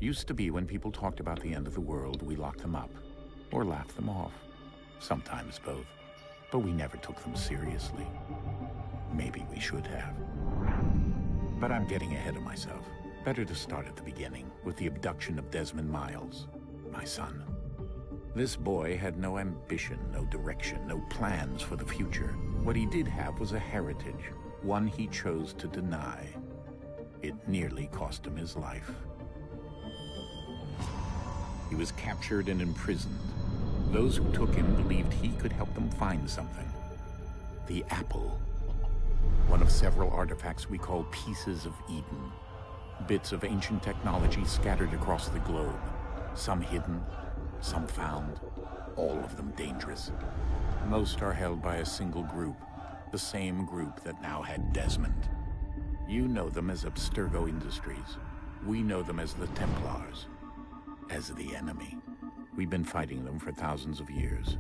Used to be when people talked about the end of the world, we locked them up. Or laughed them off. Sometimes both. But we never took them seriously. Maybe we should have. But I'm getting ahead of myself. Better to start at the beginning, with the abduction of Desmond Miles, my son. This boy had no ambition, no direction, no plans for the future. What he did have was a heritage, one he chose to deny. It nearly cost him his life. He was captured and imprisoned. Those who took him believed he could help them find something. The apple. One of several artifacts we call pieces of Eden. Bits of ancient technology scattered across the globe. Some hidden, some found, all of them dangerous. Most are held by a single group, the same group that now had Desmond. You know them as Abstergo Industries. We know them as the Templars, as the enemy. We've been fighting them for thousands of years,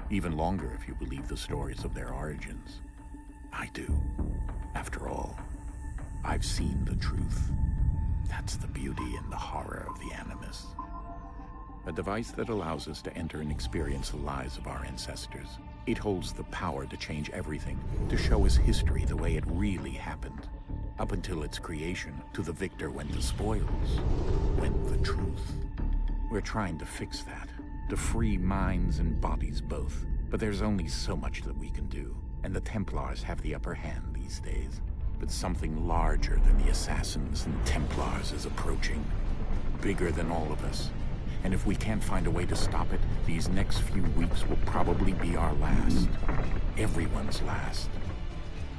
even longer if you believe the stories of their origins. I do. After all, I've seen the truth. That's the beauty and the horror of the Animus. A device that allows us to enter and experience the lives of our ancestors. It holds the power to change everything, to show us history the way it really happened. Up until its creation, to the victor went the spoils, went the truth. We're trying to fix that, to free minds and bodies both. But there's only so much that we can do, and the Templars have the upper hand these days. But something larger than the Assassins and Templars is approaching, bigger than all of us. And if we can't find a way to stop it, these next few weeks will probably be our last. Everyone's last.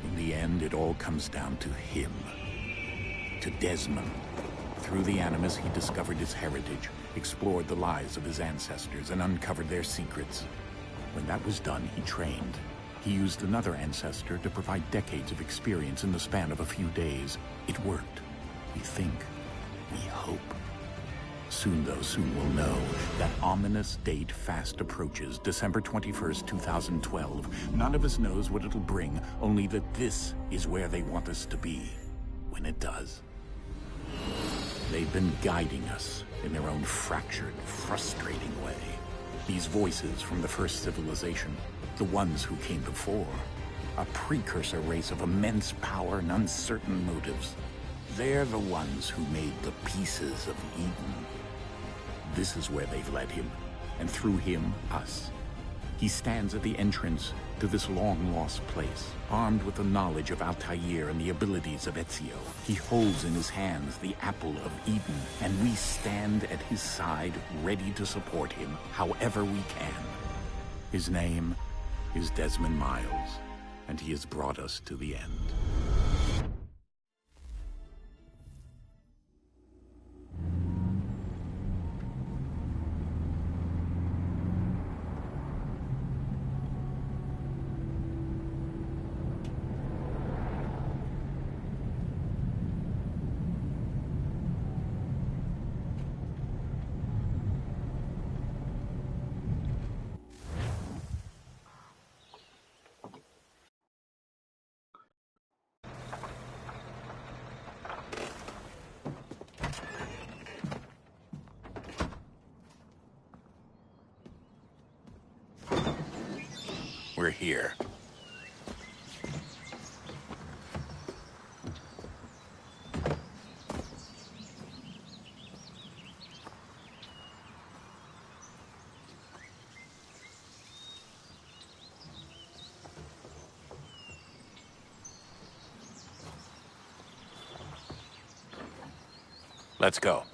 In the end, it all comes down to him. To Desmond. Through the Animus, he discovered his heritage, explored the lives of his ancestors, and uncovered their secrets. When that was done, he trained. He used another ancestor to provide decades of experience in the span of a few days. It worked. We think. We hope. Soon, though, soon we'll know. That ominous date fast approaches, December 21st, 2012. None of us knows what it'll bring, only that this is where they want us to be, when it does. They've been guiding us in their own fractured, frustrating way. These voices from the first civilization, the ones who came before, a precursor race of immense power and uncertain motives. They're the ones who made the pieces of Eden. This is where they've led him, and through him, us. He stands at the entrance to this long-lost place, armed with the knowledge of Altair and the abilities of Ezio. He holds in his hands the apple of Eden, and we stand at his side, ready to support him however we can. His name is Desmond Miles, and he has brought us to the end. We're here. Let's go.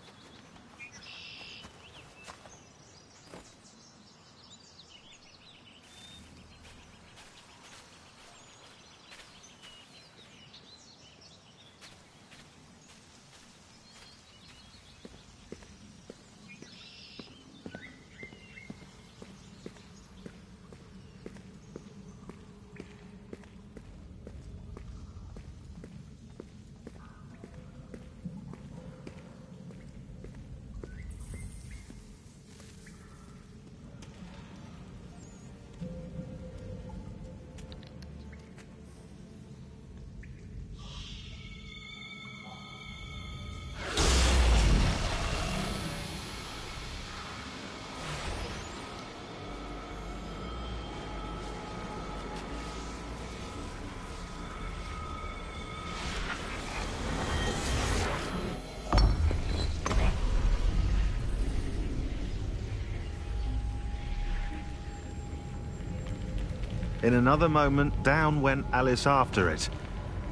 In another moment, down went Alice after it,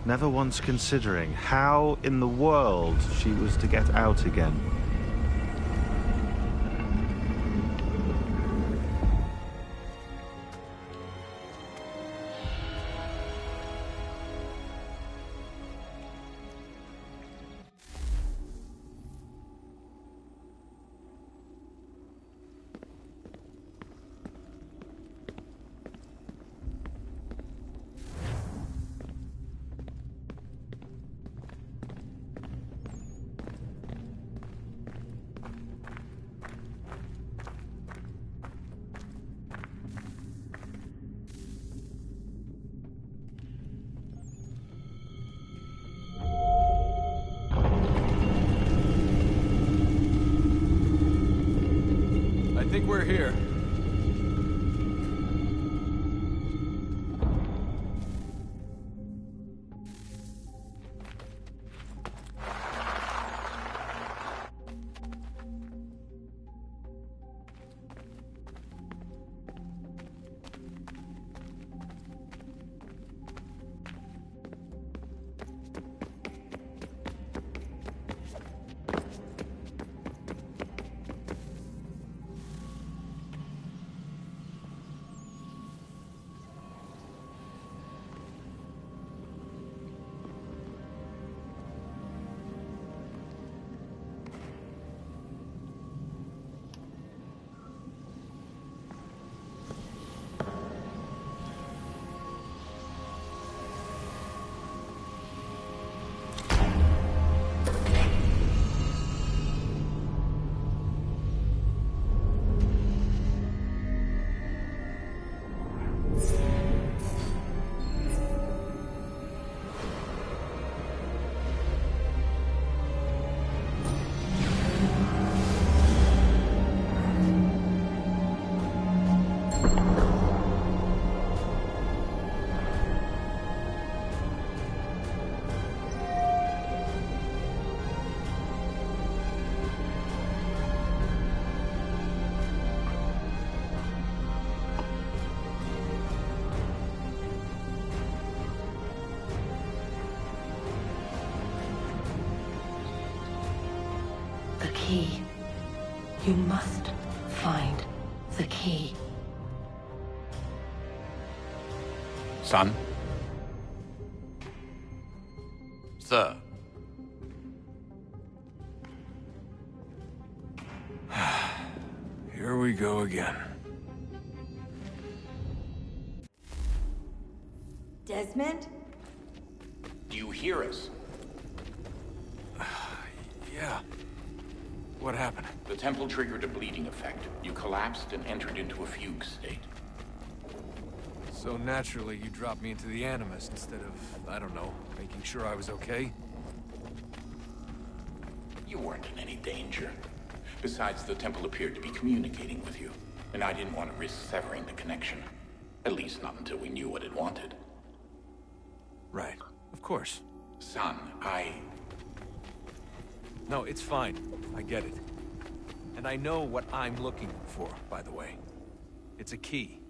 never once considering how in the world she was to get out again. I think we're here. The key. You must find the key. Son? Sir. Here we go again. Desmond? Do you hear us? Yeah. What happened? The temple triggered a bleeding effect. You collapsed and entered into a fugue state. So naturally, you dropped me into the Animus instead of, I don't know, making sure I was okay? You weren't in any danger. Besides, the temple appeared to be communicating with you, and I didn't want to risk severing the connection. At least not until we knew what it wanted. Right. Of course. Son, No, it's fine. I get it. And I know what I'm looking for, by the way. It's a key.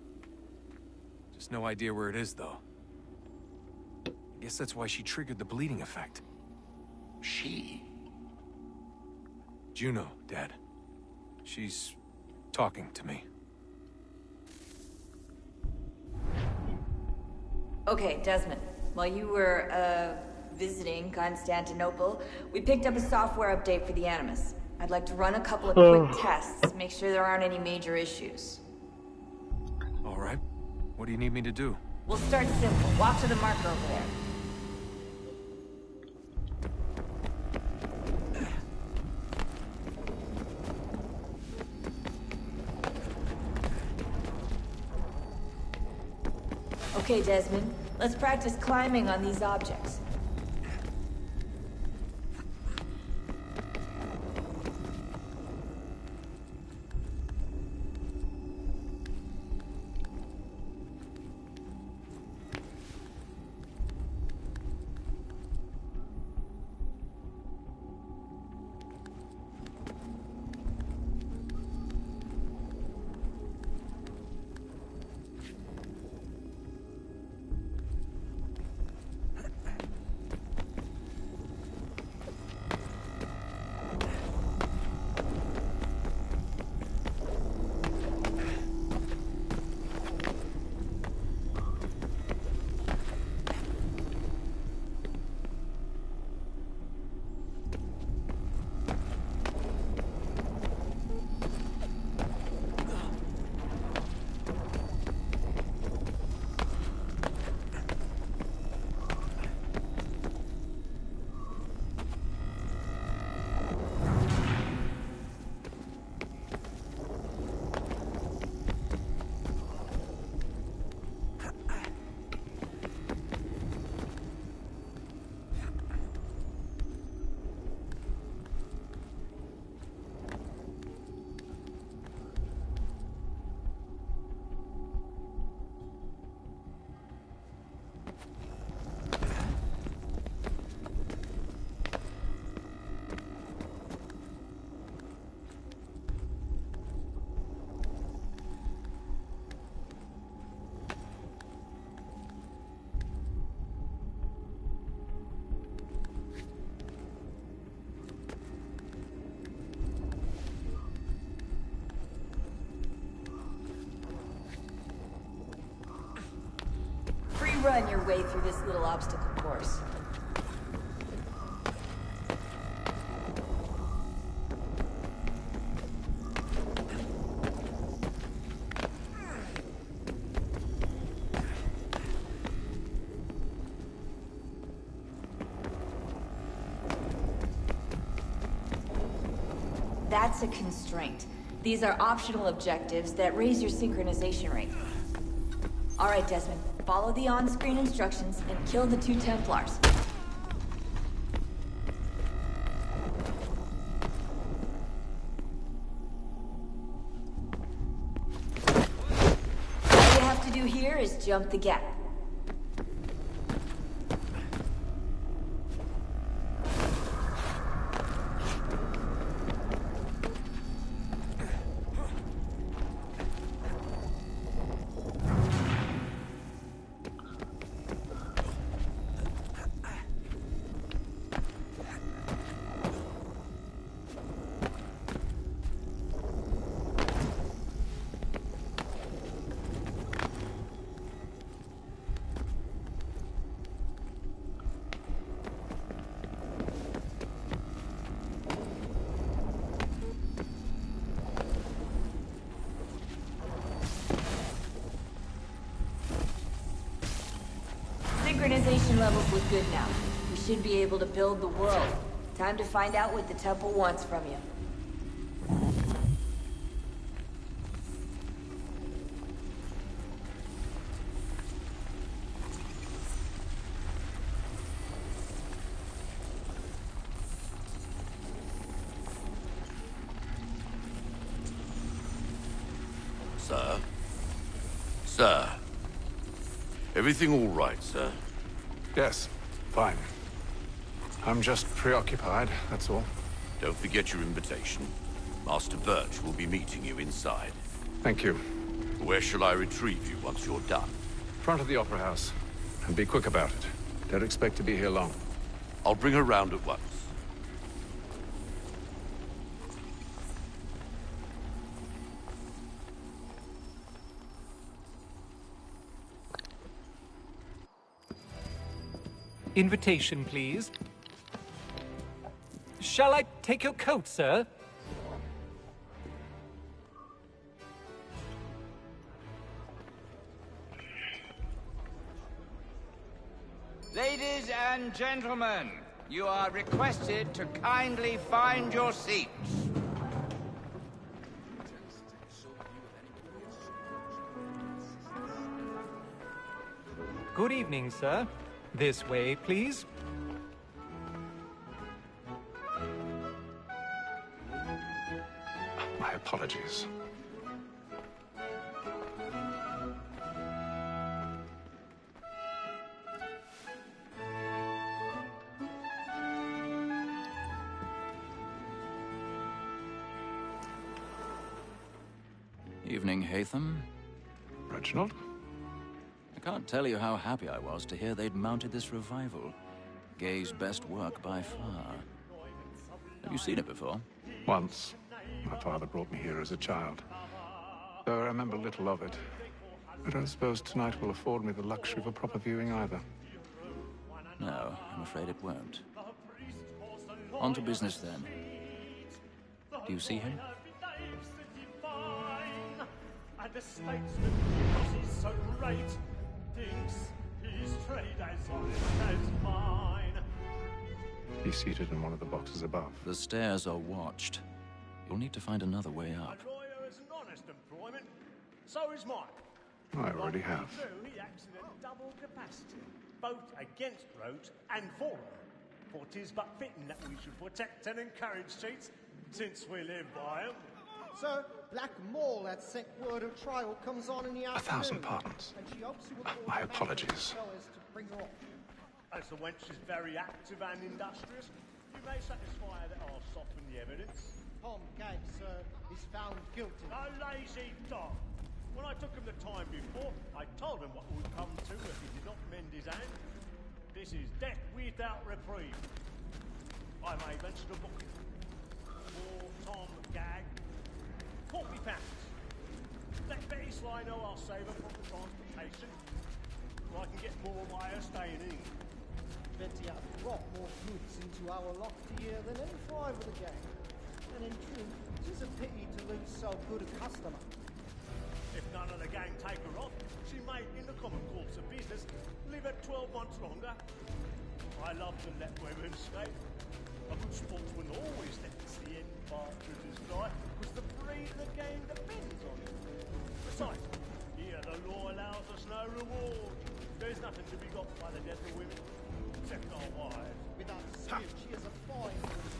Just no idea where it is, though. I guess that's why she triggered the bleeding effect. She? Juno, Dad. She's talking to me. Okay, Desmond. While you were, visiting Constantinople, we picked up a software update for the Animus. I'd like to run a couple of quick tests, make sure there aren't any major issues. All right. What do you need me to do? We'll start simple. Walk to the marker over there. Okay, Desmond. Let's practice climbing on these objects. run your way through this little obstacle course. That's a constraint. These are optional objectives that raise your synchronization rate. All right, Desmond. Follow the on-screen instructions and kill the 2 Templars. All you have to do here is jump the gap. Synchronization levels look good now. We should be able to build the world. Time to find out what the temple wants from you. Sir? Sir? Everything all right, sir? Yes, fine. I'm just preoccupied, that's all. Don't forget your invitation. Master Birch will be meeting you inside. Thank you. Where shall I retrieve you once you're done? Front of the Opera House. And be quick about it. Don't expect to be here long. I'll bring her round at once. Invitation, please. Shall I take your coat, sir? Ladies and gentlemen, you are requested to kindly find your seats. Good evening, sir. This way, please. My apologies. Evening, Haytham. Reginald? I can't tell you how happy I was to hear they'd mounted this revival. Gay's best work by far. Have you seen it before? Once. My father brought me here as a child. Though I remember little of it. I don't suppose tonight will afford me the luxury of a proper viewing either. No, I'm afraid it won't. On to business then. Do you see him? And the statesman, he's so great, thinks his trade as honest as mine. He's seated in one of the boxes above. The stairs are watched. You'll need to find another way up. A lawyer is an honest employment, so is mine. I already have. He acts in a double capacity, both against roads and for them. For 'tis but fitting that we should protect and encourage cheats, since we live by 'em. Sir, Black Mall had sent word of trial comes on in the afternoon. 1,000 pardons. And she hopes you will call My the apologies. fellas to bring her off. As the wench is very active and industrious, you may satisfy her that I'll soften the evidence. Tom Gag, sir, is found guilty. A lazy dog. When I took him the time before, I told him what would come to if he did not mend his hand. This is death without reprieve. I may venture to book it. For Tom Gag, £40. Let Betty Sly know I'll save her from the transportation. I can get more by her staying in. Bet you have brought more goods into our lock here than any five of the gang. And in truth, it's a pity to lose so good a customer. If none of the gang take her off, she may, in the common course of business, live at 12 months longer. I love to let women skate. A good sportsman always lets the end partridges die, because the breed of the game depends on it. Besides, here the law allows us no reward. There's nothing to be got by the death of women, except our wives. Without dispute, she is a fine woman.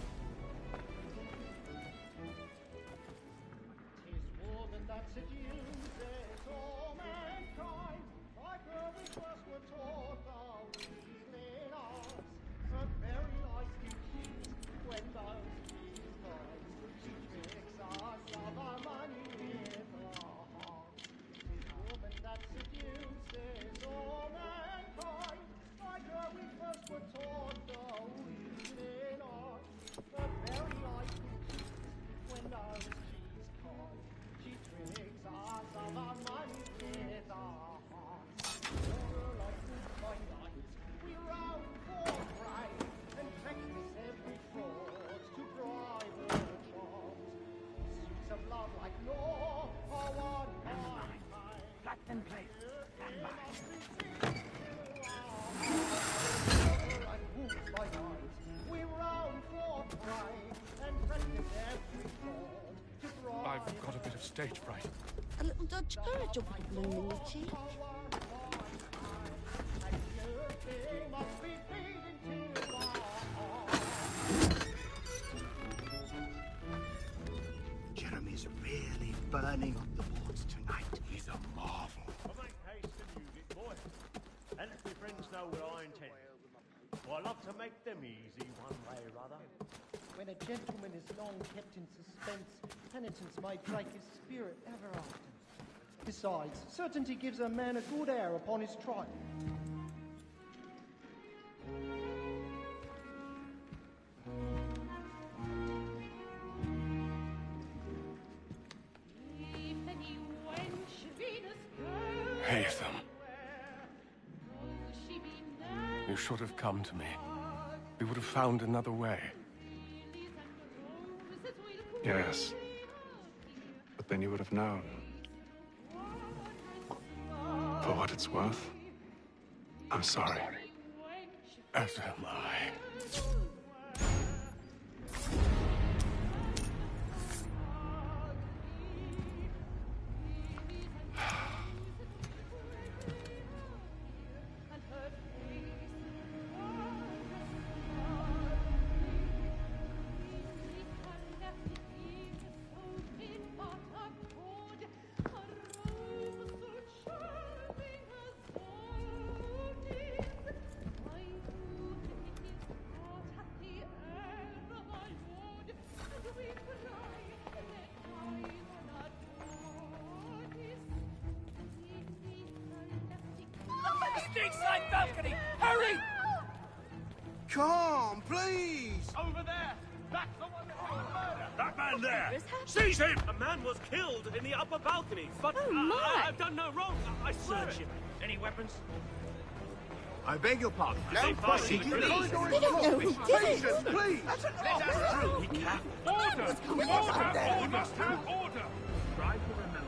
'Tis woman that seduces all mankind, like her we first were taught our weakling arts. Her very life you cheat when those keys cries. She tricks us of our money with her heart. 'Tis woman that seduces all mankind, like her we first were taught our weakling arts. Her very life you cheat when those keys cries. She tricks us of our money with her heart. For like good fine lights, we round for pride and practice every fraud to bribe her charms. Suits of love like law are one by time. Flat and place. Stand by. Like wolves by night, we round for pride and practice every fraud to bribe. I've got a bit of stage fright. A little Dutch courage will put bloom in your cheek. Jeremy's really burning up the boards tonight. He's a marvel. I make haste and use it, boy. And let my friends know what I intend. For I love to make them easy one way or other. When a gentleman is long kept in suspense, penitence may break his spirit ever after. Besides, certainty gives a man a good air upon his trial. Haytham. You should have come to me. We would have found another way. Yes. But then you would have known. For what it's worth, I'm sorry. As am I. Side balcony! Hurry! Come, please! Over there! That's the one that was murdered! That man there! Seize him! A man was killed in the upper balcony, but I've done no wrong. I swear it. Any weapons? I beg your pardon. No fussy, please. please. We don't know who did it. Patience, please. Let us through. He can't. Order! Order! We must have order! Try to remember.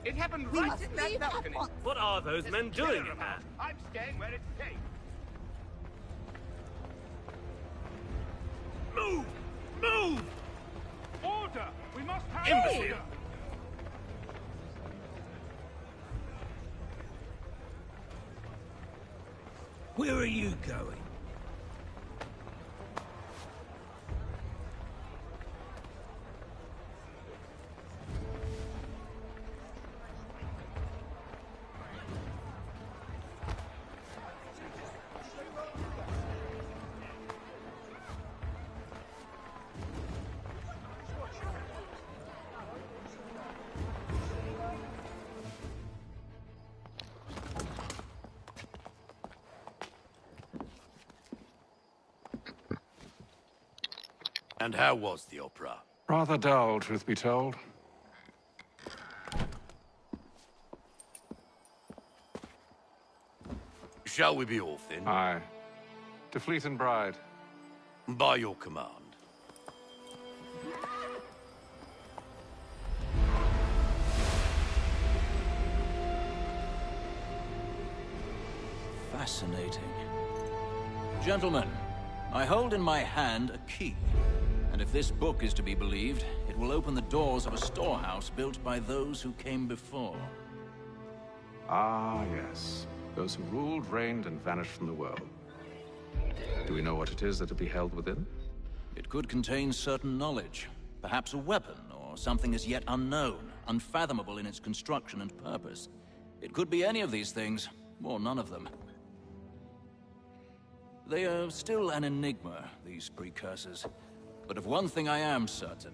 It happened We right must in that leave balcony. at once. What are those men doing in there? I'm staying where it's safe. Move! Move! Order! We must have Imbecile! Where are you going? And how was the opera? Rather dull, truth be told. Shall we be off then? Aye. To Fleet and Bride. By your command. Fascinating. Gentlemen, I hold in my hand a key. And if this book is to be believed, it will open the doors of a storehouse built by those who came before. Ah, yes. Those who ruled, reigned, and vanished from the world. Do we know what it is that will be held within? It could contain certain knowledge. Perhaps a weapon, or something as yet unknown, unfathomable in its construction and purpose. It could be any of these things, or none of them. They are still an enigma, these precursors. But of one thing I am certain.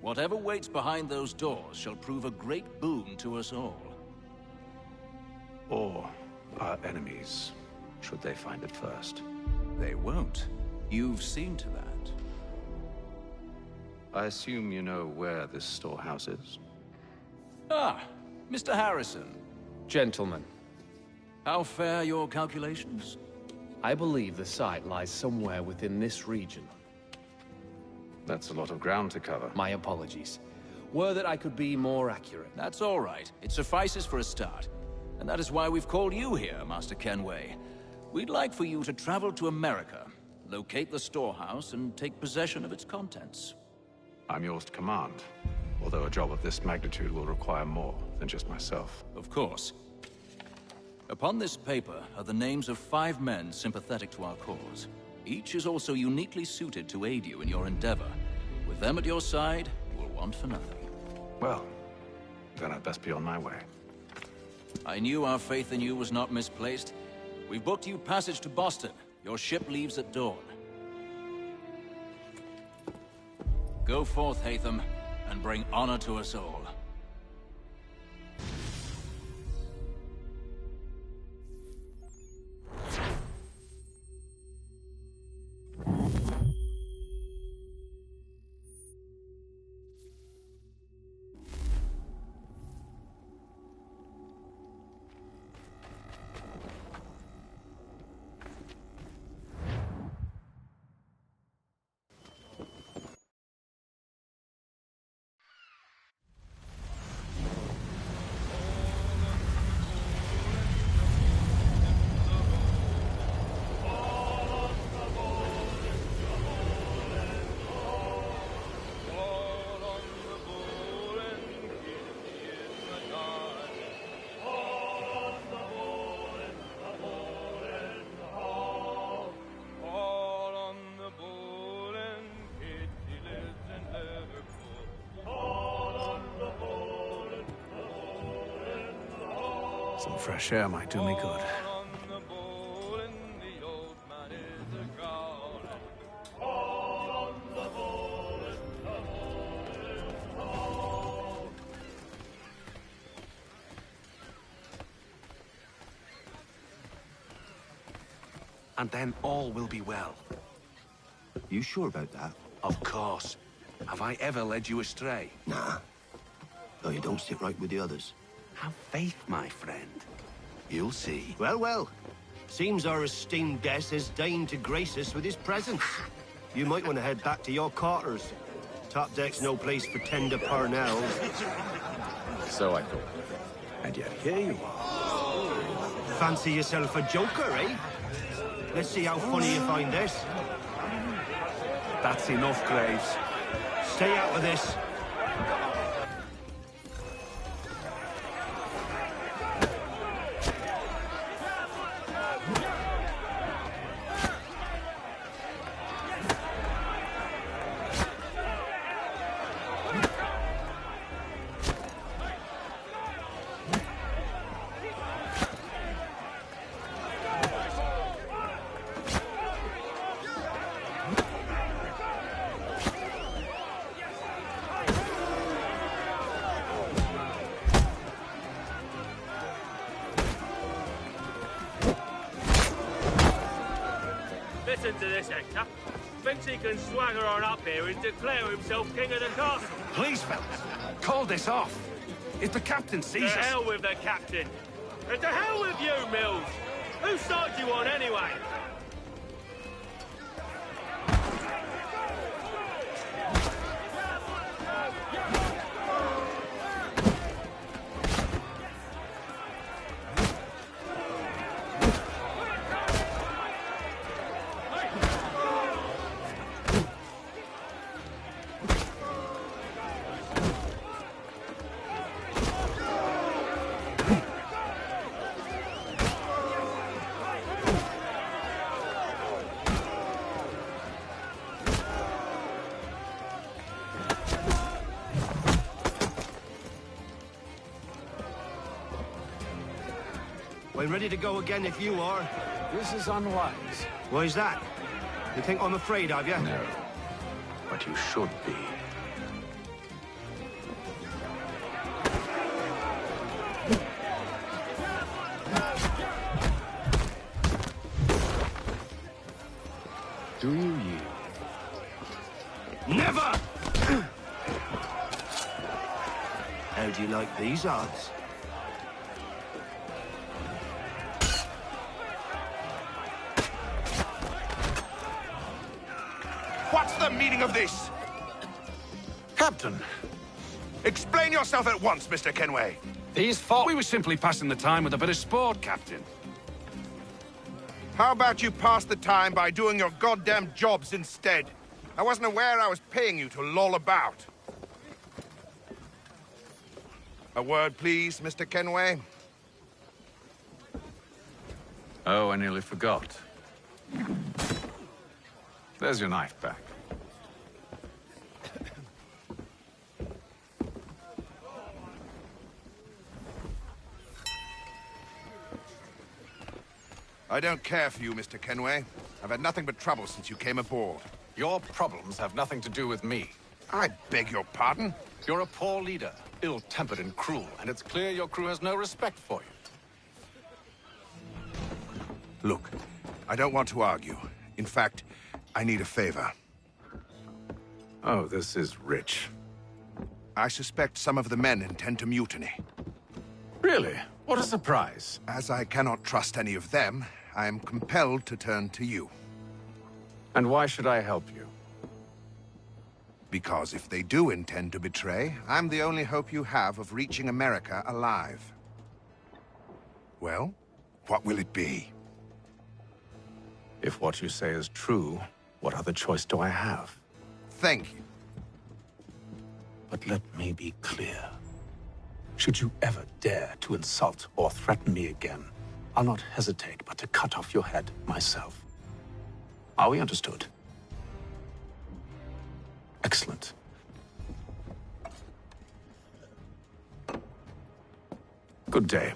Whatever waits behind those doors shall prove a great boon to us all. Or our enemies, should they find it first. They won't. You've seen to that. I assume you know where this storehouse is? Ah, Mr. Harrison. Gentlemen. How fare your calculations? I believe the site lies somewhere within this region. That's a lot of ground to cover. My apologies. Were that I could be more accurate. That's all right. It suffices for a start. And that is why we've called you here, Master Kenway. We'd like for you to travel to America, locate the storehouse, and take possession of its contents. I'm yours to command, although a job of this magnitude will require more than just myself. Of course. Upon this paper are the names of 5 men sympathetic to our cause. Each is also uniquely suited to aid you in your endeavor. With them at your side, you will want for nothing. Well, then I'd best be on my way. I knew our faith in you was not misplaced. We've booked you passage to Boston. Your ship leaves at dawn. Go forth, Hatham, and bring honor to us all. Some fresh air might do me good. And then all will be well. You sure about that? Of course. Have I ever led you astray? Nah. Though you don't sit right with the others. Have faith, my friend. You'll see. Well, well. Seems our esteemed guest has deigned to grace us with his presence. You might want to head back to your quarters. Top deck's no place for tender parnells. So I thought. And yet here you are. Fancy yourself a joker, eh? Let's see how funny you find this. That's enough, Graves. Stay out of this. Listen to this, Hector. Thinks he can swagger on up here and declare himself king of the castle. Please, fellas, call this off. If the captain sees us... To hell with the captain. And to hell with you, Mills. Whose side do you on, anyway? We're ready to go again if you are. This is unwise. Why is that? You think I'm afraid, have you? No. But you should be. Do you yield? Never! How do you like these odds? What's the meaning of this? Captain, explain yourself at once, Mr. Kenway. We were simply passing the time with a bit of sport, Captain. How about you pass the time by doing your goddamn jobs instead? I wasn't aware I was paying you to loll about. A word, please, Mr. Kenway. Oh, I nearly forgot. There's your knife back. I don't care for you, Mr. Kenway. I've had nothing but trouble since you came aboard. Your problems have nothing to do with me. I beg your pardon? You're a poor leader, ill-tempered and cruel, and it's clear your crew has no respect for you. Look, I don't want to argue. In fact, I need a favor. Oh, this is rich. I suspect some of the men intend to mutiny. Really? What a surprise. As I cannot trust any of them, I am compelled to turn to you. And why should I help you? Because if they do intend to betray, I'm the only hope you have of reaching America alive. Well, what will it be? If what you say is true, what other choice do I have? Thank you. But let me be clear. Should you ever dare to insult or threaten me again, I'll not hesitate but to cut off your head myself. Are we understood? Excellent. Good day.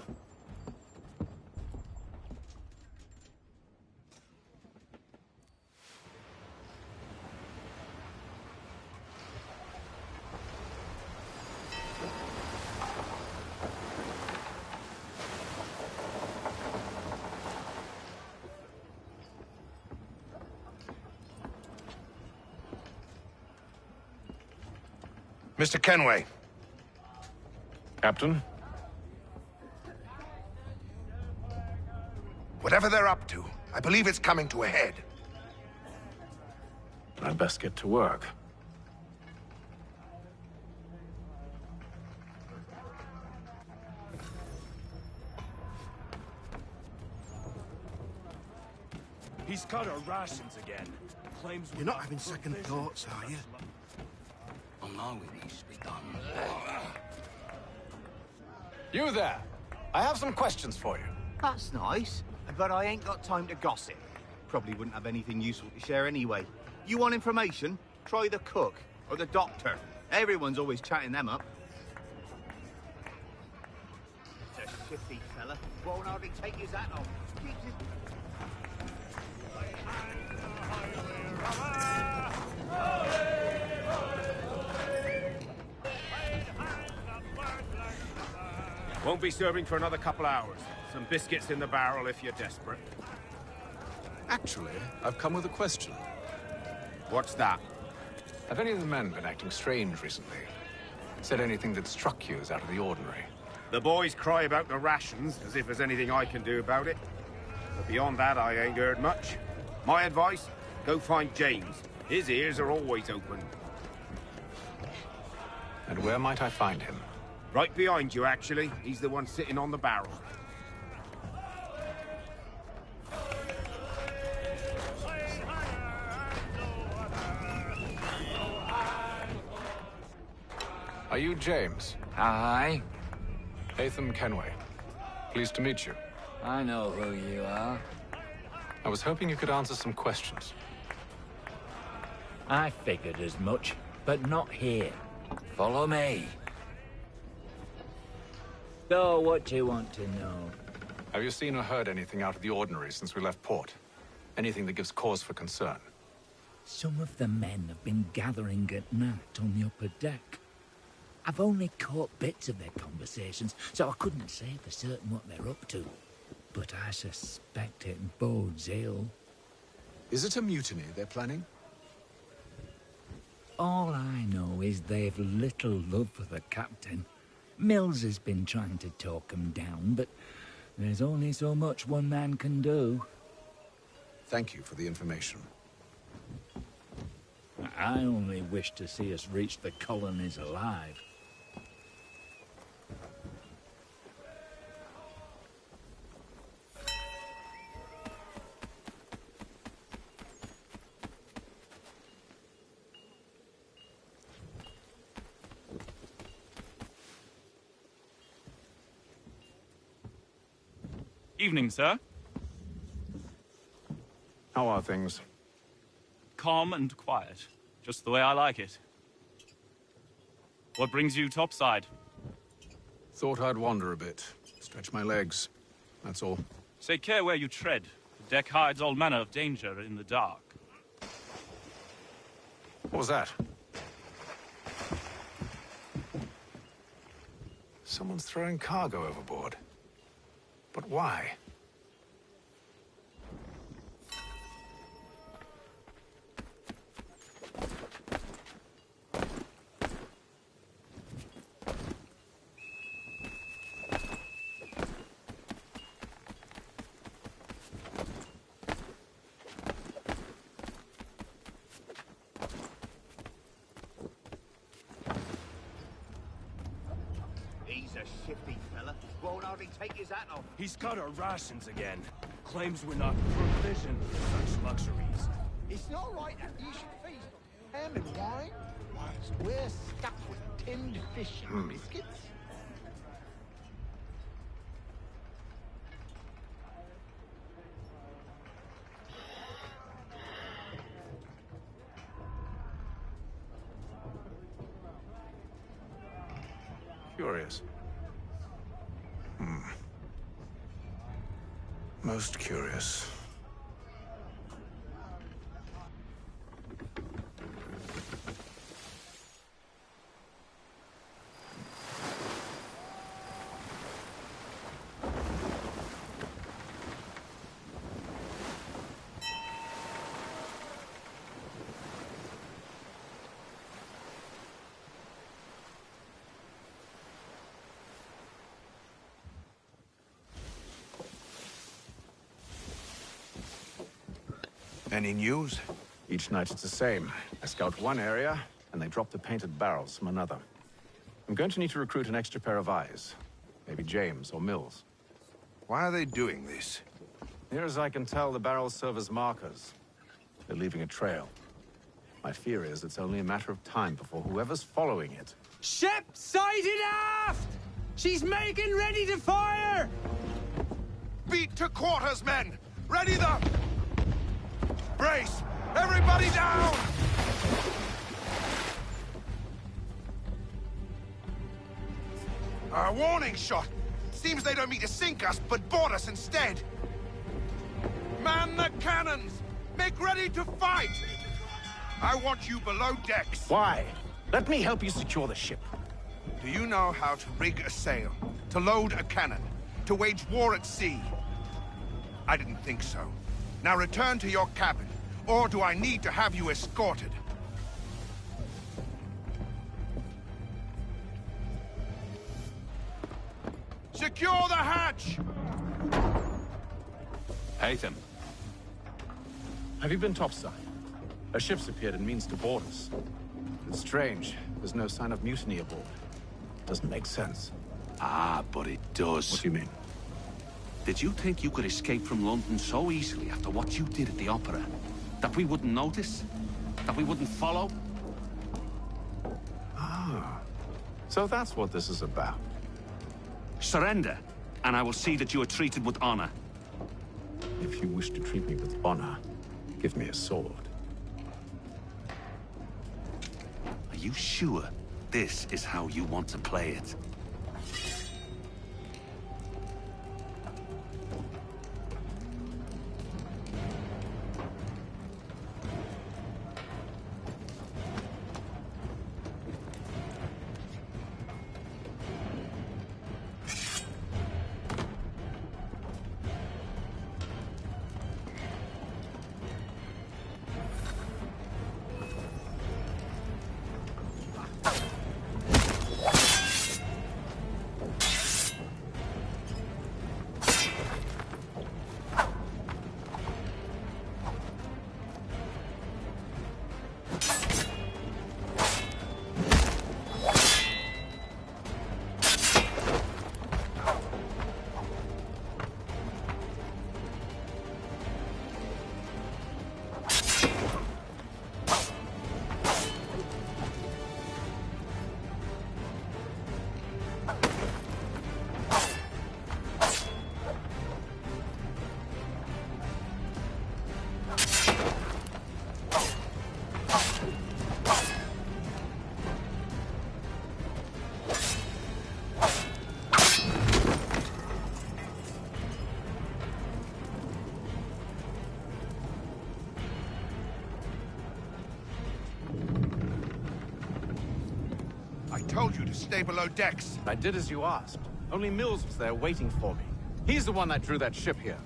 Mr. Kenway. Captain? Whatever they're up to, I believe it's coming to a head. I'd best get to work. He's cut our rations again. Claims You're not having second thoughts, are you? Well, now it needs to be done. You there! I have some questions for you. That's nice, but I ain't got time to gossip. Probably wouldn't have anything useful to share anyway. You want information? Try the cook or the doctor. Everyone's always chatting them up. It's a shifty fella. Won't hardly take his hat off. Keeps his... Won't be serving for another couple hours. Some biscuits in the barrel if you're desperate. Actually, I've come with a question. What's that? Have any of the men been acting strange recently? Said anything that struck you as out of the ordinary? The boys cry about the rations, as if there's anything I can do about it. But beyond that, I ain't heard much. My advice, go find James. His ears are always open. And where might I find him? Right behind you, actually. He's the one sitting on the barrel. Are you James? Hi. Haytham Kenway. Pleased to meet you. I know who you are. I was hoping you could answer some questions. I figured as much, but not here. Follow me. So, what do you want to know? Have you seen or heard anything out of the ordinary since we left port? Anything that gives cause for concern? Some of the men have been gathering at night on the upper deck. I've only caught bits of their conversations, so I couldn't say for certain what they're up to. But I suspect it bodes ill. Is it a mutiny they're planning? All I know is they've little love for the captain. Mills has been trying to talk him down, but there's only so much one man can do. Thank you for the information. I only wish to see us reach the colonies alive. Evening, sir. How are things? Calm and quiet. Just the way I like it. What brings you topside? Thought I'd wander a bit. Stretch my legs. That's all. Take care where you tread. The deck hides all manner of danger in the dark. What was that? Someone's throwing cargo overboard. But why? He's a shifty fella. Won't hardly take his hat off. He's cut our rations again. Claims we're not provisioned for such luxuries. It's not right that you should feast on ham and wine, whilst we're stuck with tinned fish and biscuits. Curious. Most curious. Any news? Each night it's the same. I scout one area, and they drop the painted barrels from another. I'm going to need to recruit an extra pair of eyes. Maybe James or Mills. Why are they doing this? Near as I can tell, the barrels serve as markers. They're leaving a trail. My fear is it's only a matter of time before whoever's following it... Ship sighted aft! She's making ready to fire! Beat to quarters, men! Ready the... Brace! Everybody down! A warning shot! Seems they don't mean to sink us, but board us instead! Man the cannons! Make ready to fight! I want you below decks. Why? Let me help you secure the ship. Do you know how to rig a sail? To load a cannon? To wage war at sea? I didn't think so. Now return to your cabin, or do I need to have you escorted? Secure the hatch! Haytham. Have you been topside? A ship's appeared and means to board us. It's strange. There's no sign of mutiny aboard. Doesn't make sense. Ah, but it does. What do you mean? Did you think you could escape from London so easily after what you did at the opera? That we wouldn't notice? That we wouldn't follow? Ah. So that's what this is about. Surrender, and I will see that you are treated with honor. If you wish to treat me with honor, give me a sword. Are you sure this is how you want to play it? I told you to stay below decks. I did as you asked. Only Mills was there waiting for me. He's the one that drew that ship here.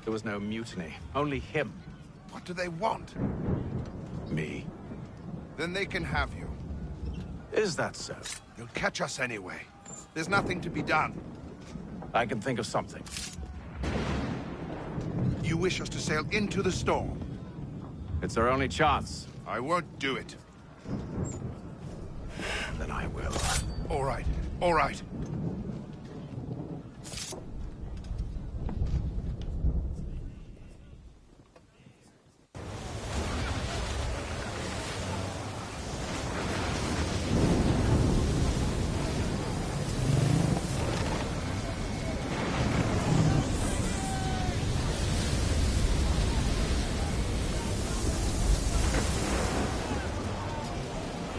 There was no mutiny, only him. What do they want? Me. Then they can have you. Is that so? They'll catch us anyway. There's nothing to be done. I can think of something. You wish us to sail into the storm? It's our only chance. I won't do it. Then I will. All right, all right.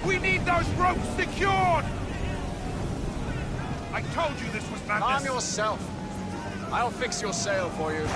We need those ropes secured! I told you this was madness. Calm yourself. I'll fix your sail for you.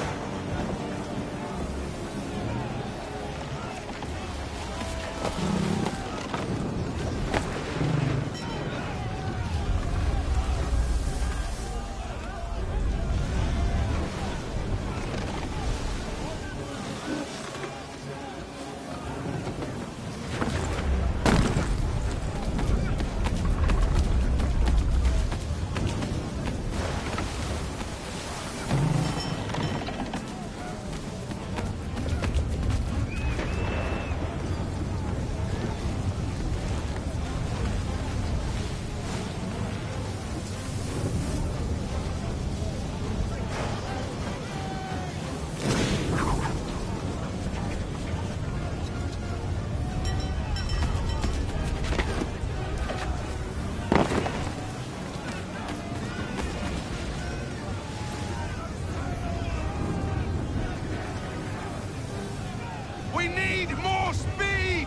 We need more speed!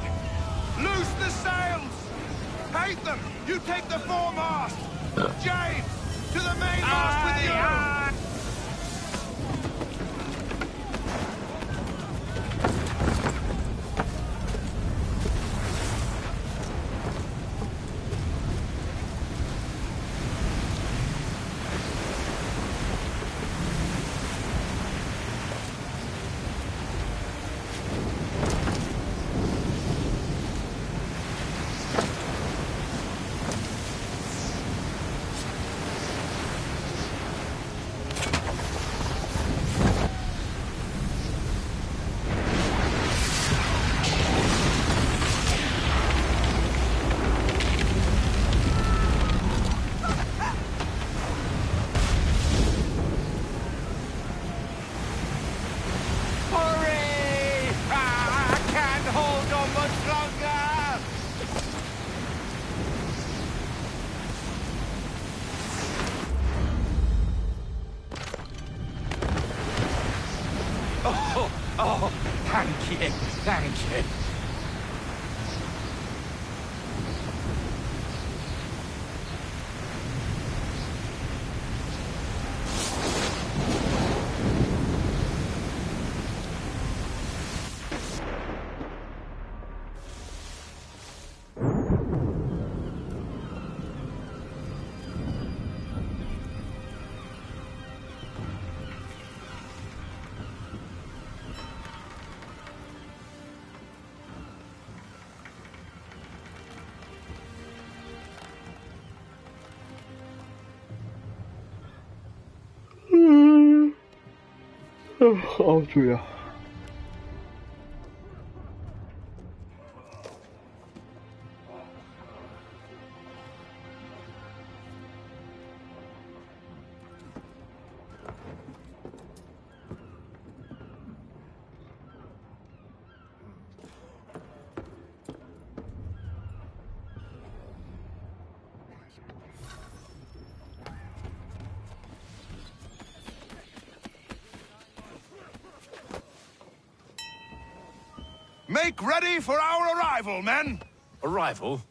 Loose the sails! Haytham, you take the foremast! James, to the mainmast with you! Oh, thank you, thank you. 졸려. Make ready for our arrival, men! Arrival?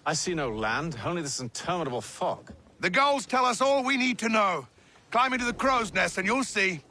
I see no land, only this interminable fog. The gulls tell us all we need to know. Climb into the crow's nest and you'll see.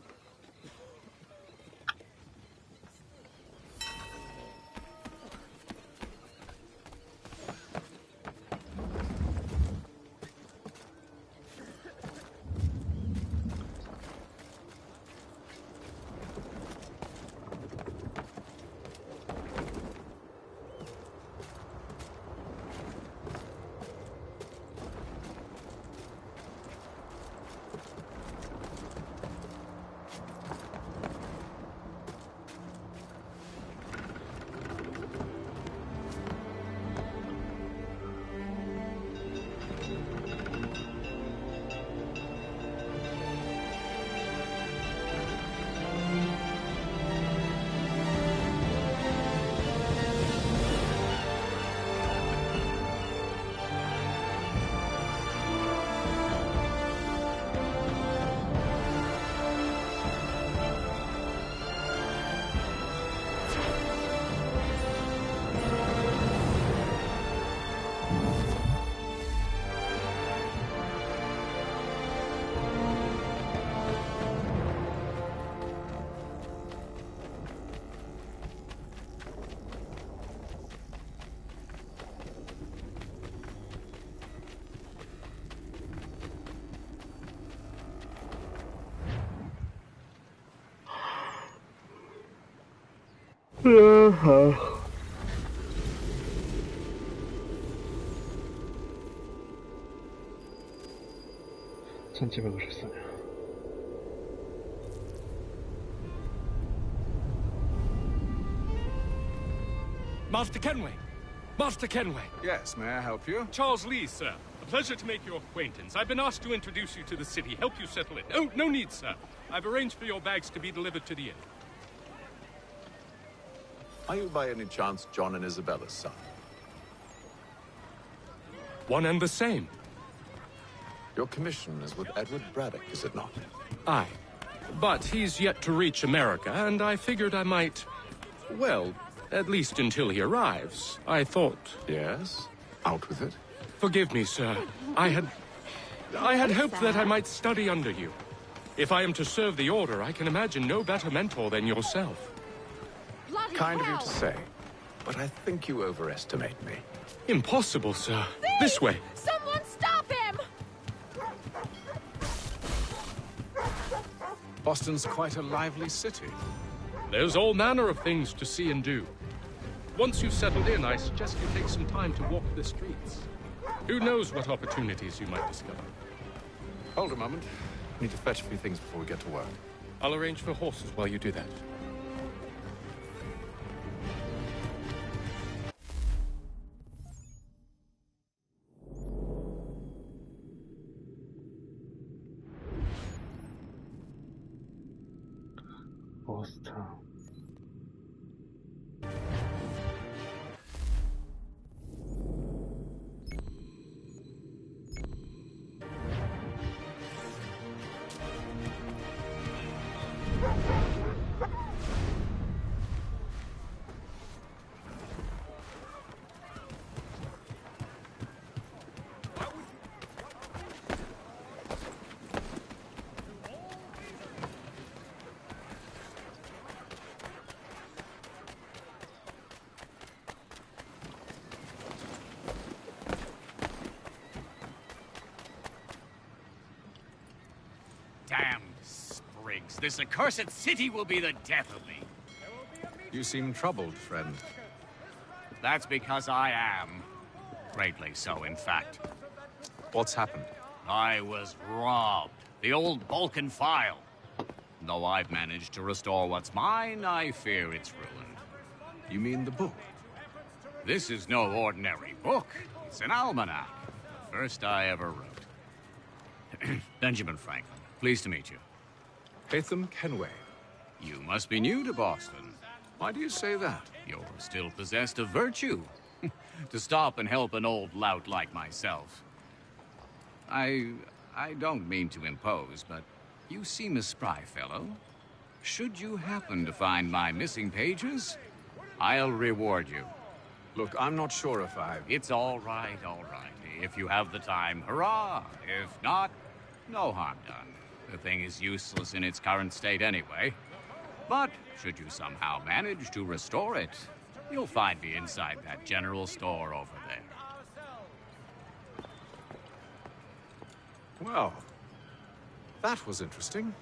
전집에 오셨어요. Master Kenway! Master Kenway! Yes, may I help you? Charles Lee, sir. A pleasure to make your acquaintance. I've been asked to introduce you to the city, help you settle in. Oh, no need, sir. I've arranged for your bags to be delivered to the inn. Are you by any chance John and Isabella's son? One and the same. Your commission is with Edward Braddock, is it not? Aye. But he's yet to reach America, and I figured I might... Well, at least until he arrives. I thought... Yes? Out with it. Forgive me, sir. I had hoped that I might study under you. If I am to serve the Order, I can imagine no better mentor than yourself. Bloody kind hell. Of you to say, but I think you overestimate me. Impossible, sir. Thief! This way. Someone stop him! Boston's quite a lively city. There's all manner of things to see and do. Once you've settled in, I suggest you take some time to walk the streets. Who knows what opportunities you might discover. Hold a moment. I need to fetch a few things before we get to work. I'll arrange for horses while you do that. Boston. this accursed city will be the death of me. You seem troubled, friend. That's because I am. Greatly so, in fact. What's happened? I was robbed. The old Balkan file. Though I've managed to restore what's mine, I fear it's ruined. You mean the book? This is no ordinary book. It's an almanac. The first I ever wrote. Benjamin Franklin, pleased to meet you. Hatham Kenway. You must be new to Boston. Why do you say that? You're still possessed of virtue. To stop and help an old lout like myself. I don't mean to impose, but you seem a spry fellow. Should you happen to find my missing pages, I'll reward you. Look, I'm not sure if I... It's all right, all right. If you have the time, hurrah! If not, no harm done. The thing is useless in its current state anyway. But should you somehow manage to restore it, you'll find me inside that general store over there. Well, that was interesting.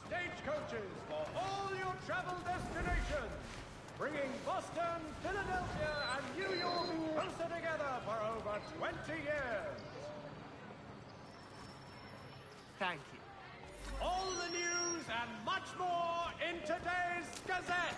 Stagecoaches for all your travel destinations, bringing Boston, Philadelphia, and New York closer together for over 20 years. Thank you. All the news and much more in today's Gazette.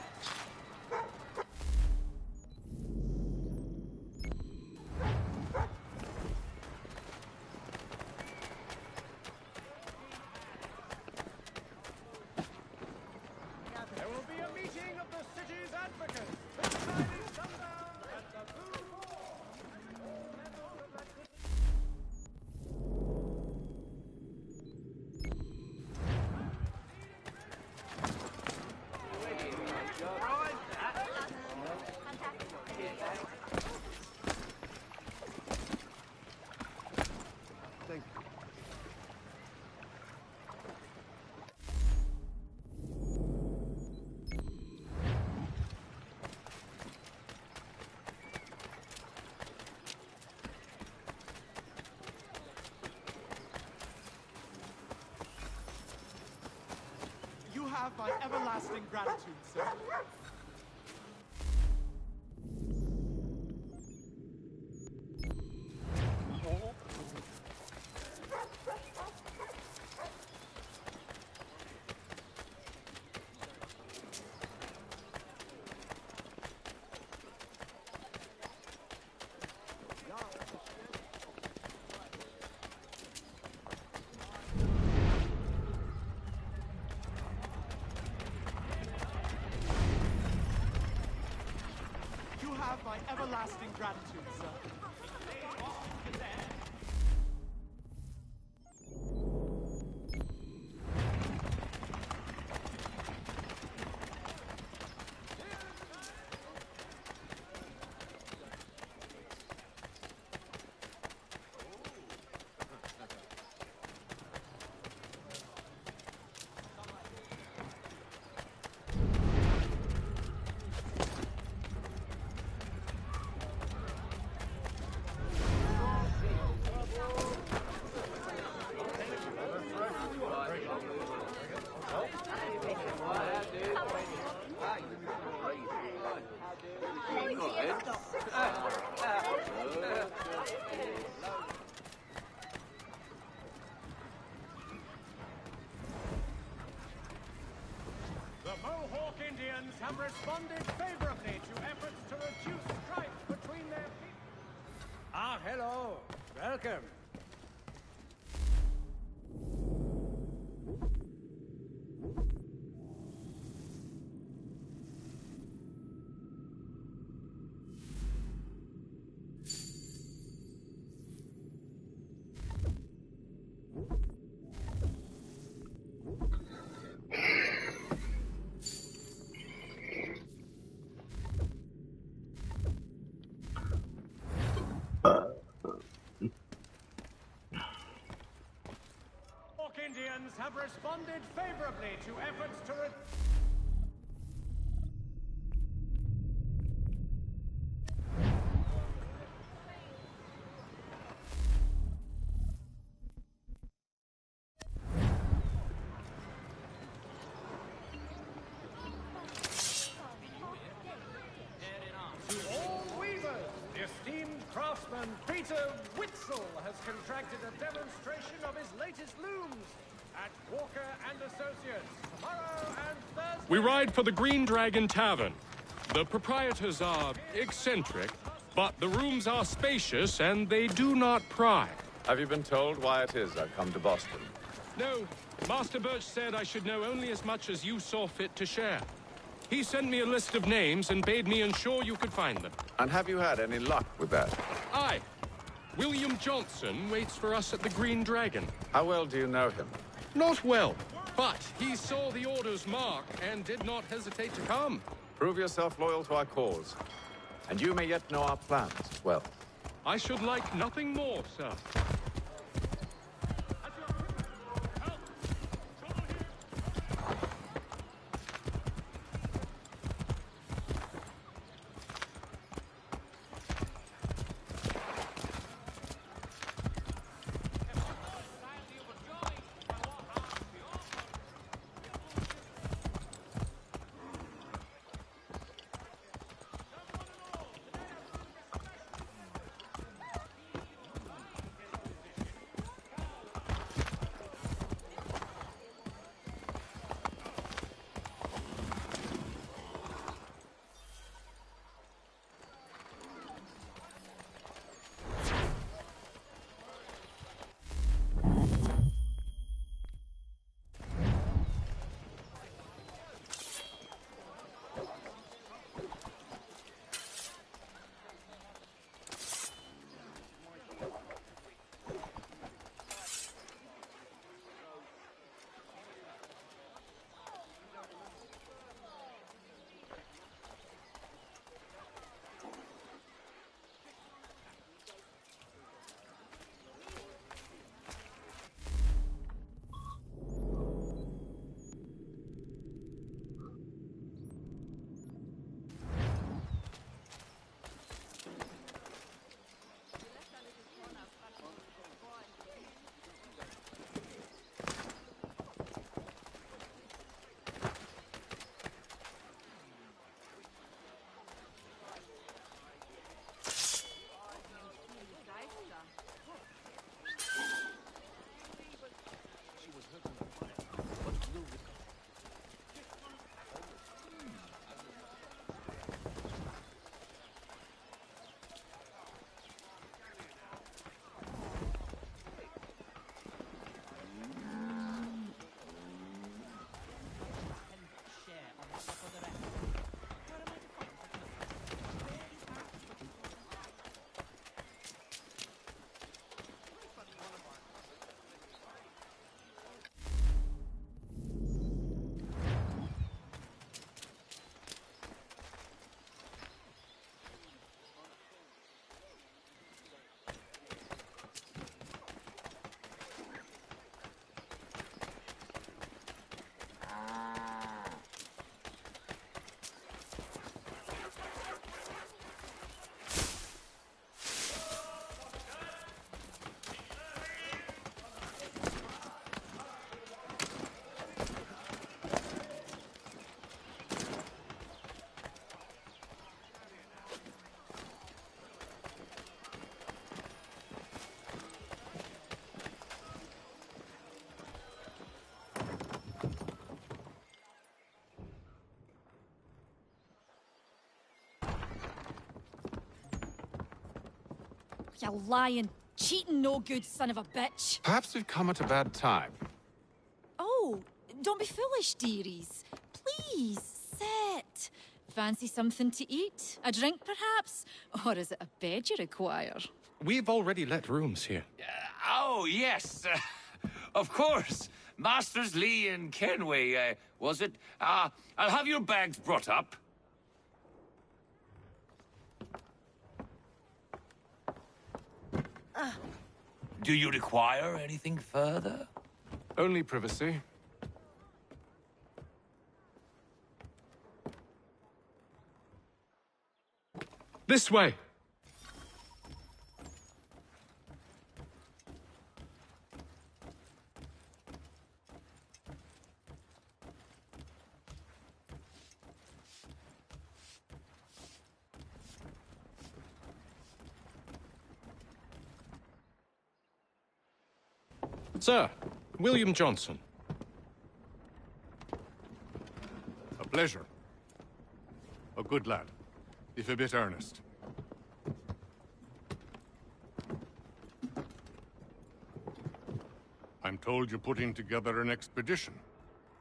There will be a meeting of the city's advocates this Friday sundown at the Blue Hall. Thank you. You have my everlasting gratitude, sir. You have my everlasting gratitude, sir. The Mohawk Indians have responded favorably to efforts to reduce strife between their people. Ah, hello. Welcome. Indians have responded favorably to efforts to craftsman Peter Witzel has contracted a demonstration of his latest looms at Walker and Associates tomorrow and Thursday. We ride for the Green Dragon Tavern. The proprietors are eccentric, but the rooms are spacious and they do not pry. Have you been told why it is I've come to Boston? No, Master Birch said I should know only as much as you saw fit to share. He sent me a list of names and bade me ensure you could find them. And have you had any luck with that? Aye. William Johnson waits for us at the Green Dragon. How well do you know him? Not well, but he saw the order's mark and did not hesitate to come. Prove yourself loyal to our cause, and you may yet know our plans as well. I should like nothing more, sir. You lying, cheating, no good son of a bitch. Perhaps we've come at a bad time. Oh, don't be foolish, dearies. Please, sit. Fancy something to eat? A drink, perhaps? Or is it a bed you require? We've already let rooms here. Oh, yes. Of course. Masters Lee and Kenway, was it? I'll have your bags brought up. Do you require anything further? Only privacy. This way! Sir, William Johnson. A pleasure. A good lad, if a bit earnest. I'm told you're putting together an expedition.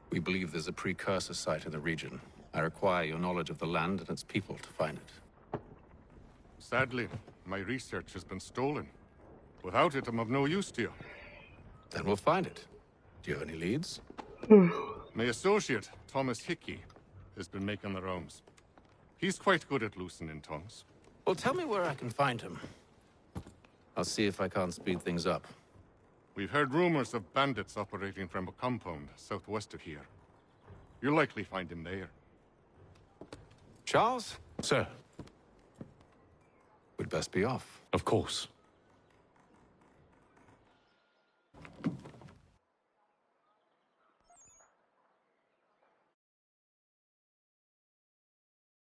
We believe there's a precursor site in the region. I require your knowledge of the land and its people to find it. Sadly, my research has been stolen. Without it, I'm of no use to you. Then we'll find it. Do you have any leads? My associate, Thomas Hickey, has been making the rounds. He's quite good at loosening tongues. Well, tell me where I can find him. I'll see if I can't speed things up. We've heard rumors of bandits operating from a compound southwest of here. You'll likely find him there. Charles? Sir. We'd best be off. Of course.